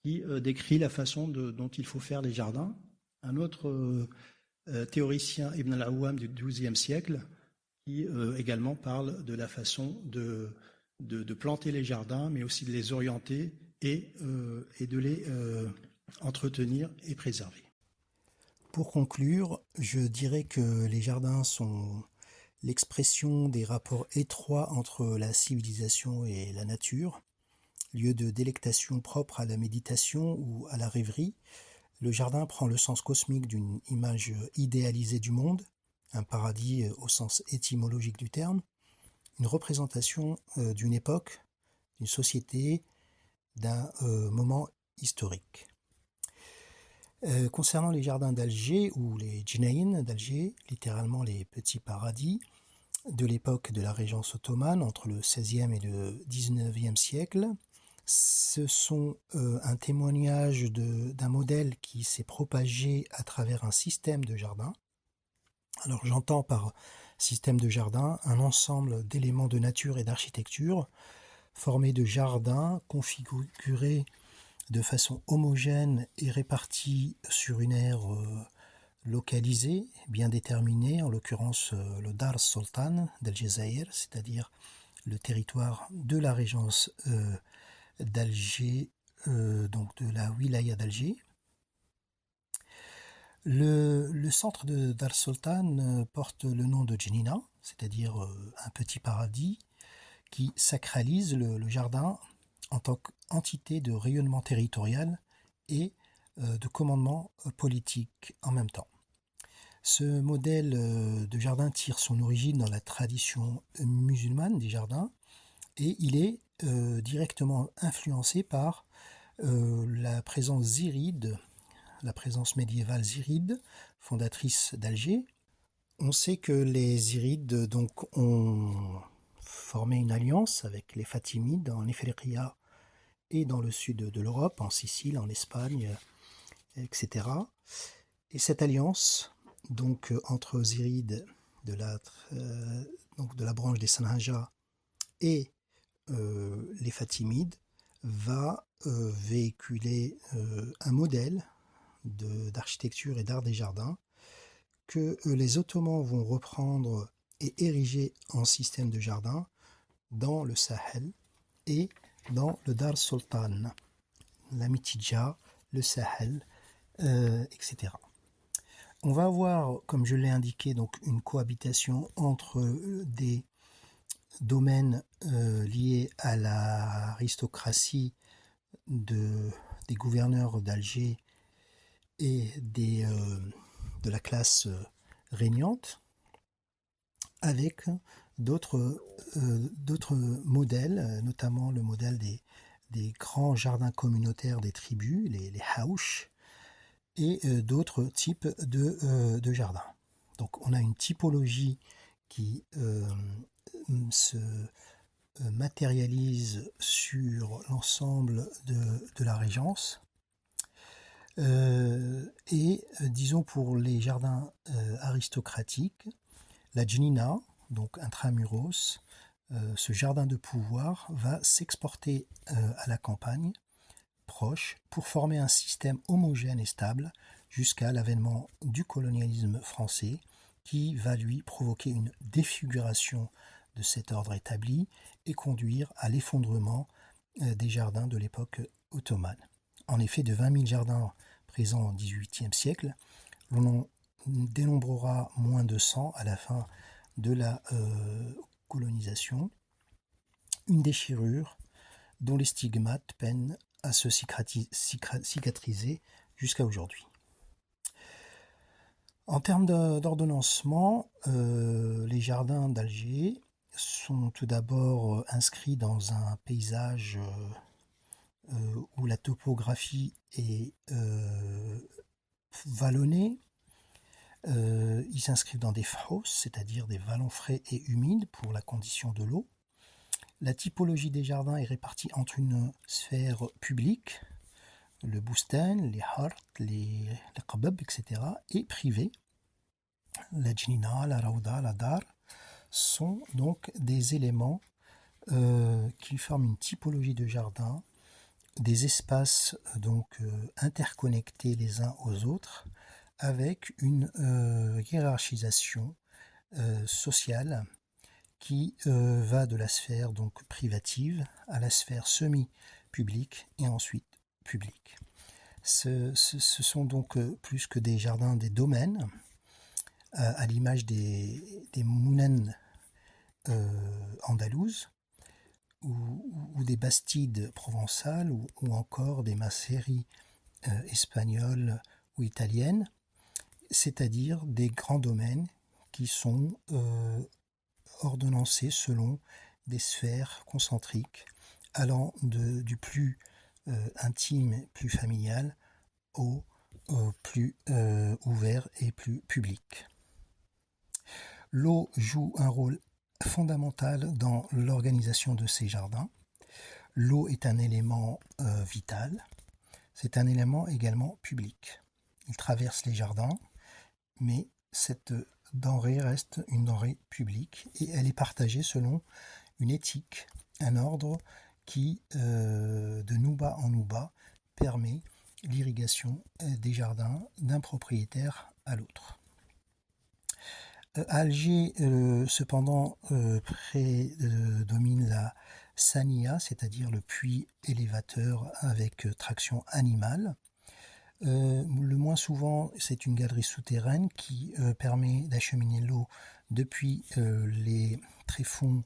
qui décrit la façon dont il faut faire les jardins. Un autre théoricien Ibn al-Awwam du XIIe siècle, qui également parle de la façon de planter les jardins, mais aussi de les orienter et de les entretenir et préserver. Pour conclure, je dirais que les jardins sont l'expression des rapports étroits entre la civilisation et la nature, lieu de délectation propre à la méditation ou à la rêverie. Le jardin prend le sens cosmique d'une image idéalisée du monde, un paradis au sens étymologique du terme, une représentation d'une époque, d'une société, d'un moment historique. Concernant les jardins d'Alger ou les Jinaïn d'Alger, littéralement les petits paradis, de l'époque de la régence ottomane entre le XVIe et le XIXe siècle, ce sont un témoignage d'un modèle qui s'est propagé à travers un système de jardin. Alors j'entends par système de jardin un ensemble d'éléments de nature et d'architecture formés de jardins configurés de façon homogène et répartis sur une aire localisée, bien déterminée, en l'occurrence le Dar Sultan d'Al Jazair, c'est-à-dire le territoire de la régence d'Alger, donc de la wilaya d'Alger. Le centre de Dar Sultan porte le nom de Djenina, c'est-à-dire un petit paradis qui sacralise le jardin en tant qu'entité de rayonnement territorial et de commandement politique en même temps. Ce modèle de jardin tire son origine dans la tradition musulmane des jardins et il est directement influencé par la présence ziride, la présence médiévale ziride, fondatrice d'Alger. On sait que les Zirides donc ont formé une alliance avec les Fatimides en Ifriqiya et dans le sud de l'Europe, en Sicile, en Espagne, etc. Et cette alliance, donc entre Zirides de la branche des Sanhaja et les Fatimides, va véhiculer un modèle d'architecture et d'art des jardins que les Ottomans vont reprendre et ériger en système de jardin dans le Sahel et dans le Dar Sultan, la Mitidja, le Sahel, etc. On va avoir, comme je l'ai indiqué, donc une cohabitation entre des domaines liés à l'aristocratie des gouverneurs d'Alger et de la classe régnante, avec d'autres modèles, notamment le modèle des grands jardins communautaires des tribus, les haouches, et d'autres types de jardins. Donc on a une typologie qui se matérialise sur l'ensemble de la régence. Et disons pour les jardins aristocratiques, la Djenina, donc intramuros, ce jardin de pouvoir va s'exporter à la campagne proche pour former un système homogène et stable jusqu'à l'avènement du colonialisme français qui va lui provoquer une défiguration de cet ordre établi et conduire à l'effondrement des jardins de l'époque ottomane. En effet, de 20 000 jardins présents au XVIIIe siècle, l'on dénombrera moins de 100 à la fin de la colonisation, une déchirure dont les stigmates peinent à se cicatriser jusqu'à aujourd'hui. En termes d'ordonnancement, les jardins d'Alger sont tout d'abord inscrits dans un paysage où la topographie est vallonnée. Ils s'inscrivent dans des fros, c'est-à-dire des vallons frais et humides pour la condition de l'eau. La typologie des jardins est répartie entre une sphère publique, le boustan, les hart, les qabab, etc., et privée. La djnina, la rawda, la dar sont donc des éléments qui forment une typologie de jardin, des espaces donc interconnectés les uns aux autres, avec une hiérarchisation sociale qui va de la sphère donc privative à la sphère semi-publique et ensuite publique. Ce sont donc plus que des jardins, des domaines, à l'image des mounen andalouses ou des bastides provençales ou encore des macéries espagnoles ou italiennes, c'est-à-dire des grands domaines qui sont ordonnancés selon des sphères concentriques allant du plus intime, plus familial au plus ouvert et plus public. L'eau joue un rôle fondamental dans l'organisation de ces jardins. L'eau est un élément vital, c'est un élément également public. Il traverse les jardins, mais cette denrée reste une denrée publique et elle est partagée selon une éthique, un ordre qui, de Nouba en Nouba, permet l'irrigation des jardins d'un propriétaire à l'autre. À Alger, cependant, prédomine la sania, c'est-à-dire le puits élévateur avec traction animale. Le moins souvent, c'est une galerie souterraine qui permet d'acheminer l'eau depuis les tréfonds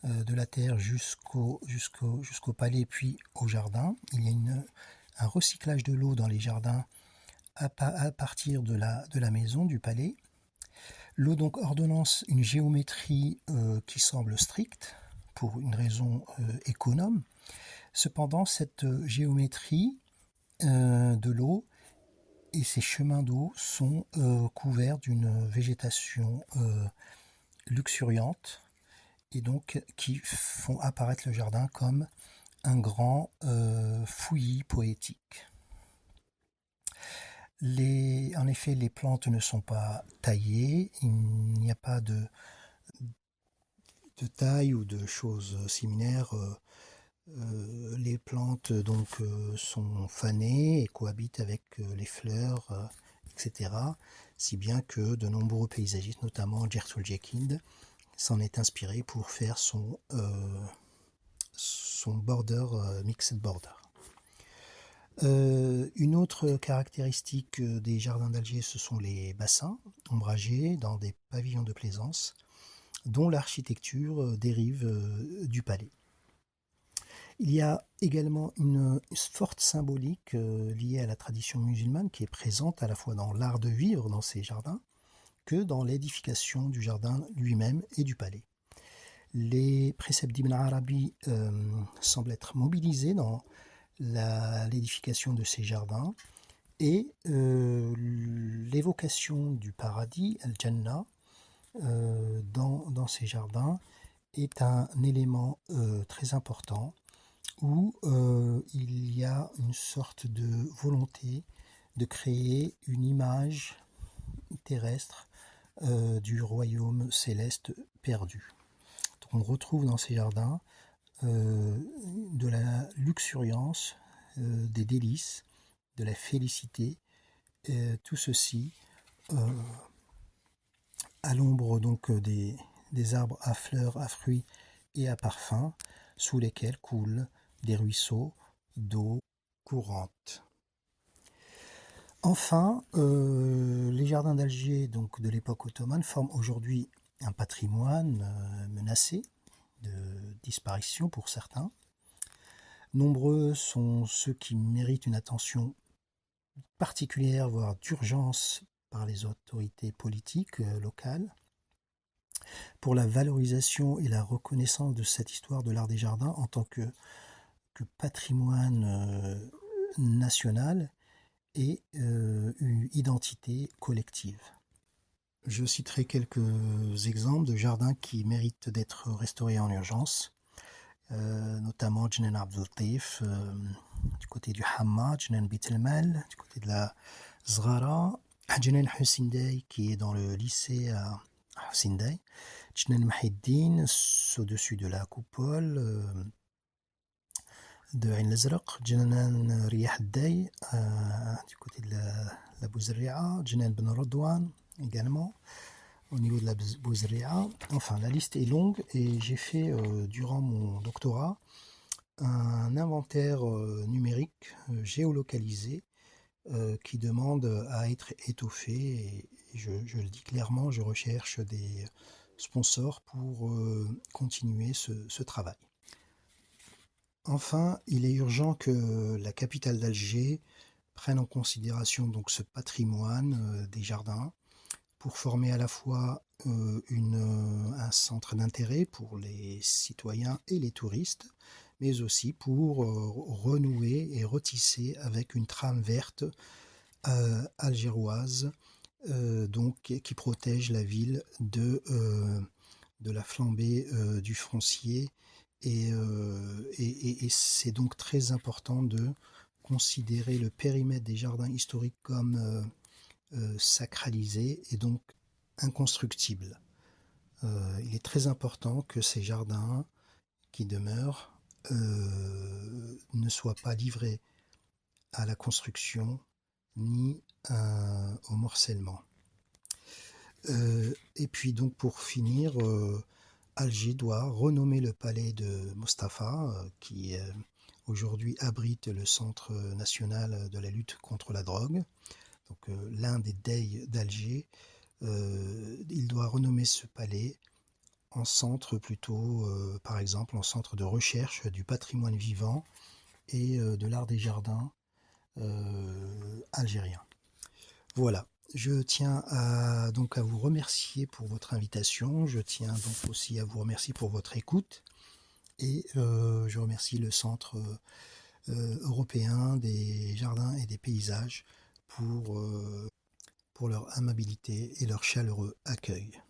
de la terre jusqu'au palais, puis au jardin. Il y a un recyclage de l'eau dans les jardins à partir de la maison, du palais. L'eau donc ordonnance une géométrie qui semble stricte pour une raison économe. Cependant, cette géométrie de l'eau et ces chemins d'eau sont couverts d'une végétation luxuriante et donc qui font apparaître le jardin comme un grand fouillis poétique. En effet, les plantes ne sont pas taillées, il n'y a pas de taille ou de choses similaires. Les plantes donc sont fanées et cohabitent avec les fleurs, etc. Si bien que de nombreux paysagistes, notamment Gersul Jekind, s'en est inspiré pour faire son border, mixed border. Une autre caractéristique des jardins d'Alger, ce sont les bassins ombragés dans des pavillons de plaisance dont l'architecture dérive du palais. Il y a également une forte symbolique liée à la tradition musulmane qui est présente à la fois dans l'art de vivre dans ces jardins que dans l'édification du jardin lui-même et du palais. Les préceptes d'Ibn Arabi semblent être mobilisés dans l'édification de ces jardins et l'évocation du paradis, Al-Jannah, dans ces jardins est un élément très important où il y a une sorte de volonté de créer une image terrestre du royaume céleste perdu. Donc on retrouve dans ces jardins de la luxuriance, des délices, de la félicité, tout ceci à l'ombre donc des arbres à fleurs, à fruits et à parfums, sous lesquels coulent des ruisseaux d'eau courante. Enfin, les jardins d'Alger donc de l'époque ottomane forment aujourd'hui un patrimoine menacé de disparition pour certains. Nombreux sont ceux qui méritent une attention particulière, voire d'urgence par les autorités politiques locales, pour la valorisation et la reconnaissance de cette histoire de l'art des jardins en tant que patrimoine national et une identité collective. Je citerai quelques exemples de jardins qui méritent d'être restaurés en urgence, notamment Djenan Abdeltif, du côté du Hamma, Djenan Bitelmal, du côté de la Zghara, Djenan Husindey qui est dans le lycée à Husindey, Djenan Mahiddin au-dessus de la coupole, de Ain Lazraq, Djenan Riyah Day, du côté de la Bouzerria, Djenan Ben Rodouane également, au niveau de la Bouzerria. Enfin, la liste est longue et j'ai fait, durant mon doctorat, un inventaire numérique géolocalisé qui demande à être étoffé. Et je le dis clairement, je recherche des sponsors pour continuer ce travail. Enfin, il est urgent que la capitale d'Alger prenne en considération donc ce patrimoine des jardins pour former à la fois un centre d'intérêt pour les citoyens et les touristes, mais aussi pour renouer et retisser avec une trame verte algéroise donc, qui protège la ville de la flambée du foncier. Et c'est donc très important de considérer le périmètre des jardins historiques comme sacralisé et donc inconstructible. Il est très important que ces jardins qui demeurent ne soient pas livrés à la construction ni au morcellement. Et puis donc pour finir, Alger doit renommer le palais de Mostapha, qui aujourd'hui abrite le Centre national de la lutte contre la drogue, donc l'un des DEI d'Alger. Il doit renommer ce palais en centre plutôt, par exemple, en centre de recherche du patrimoine vivant et de l'art des jardins algérien. Voilà, je tiens donc à vous remercier pour votre invitation, je tiens donc aussi à vous remercier pour votre écoute et je remercie le Centre européen des jardins et des paysages pour leur amabilité et leur chaleureux accueil.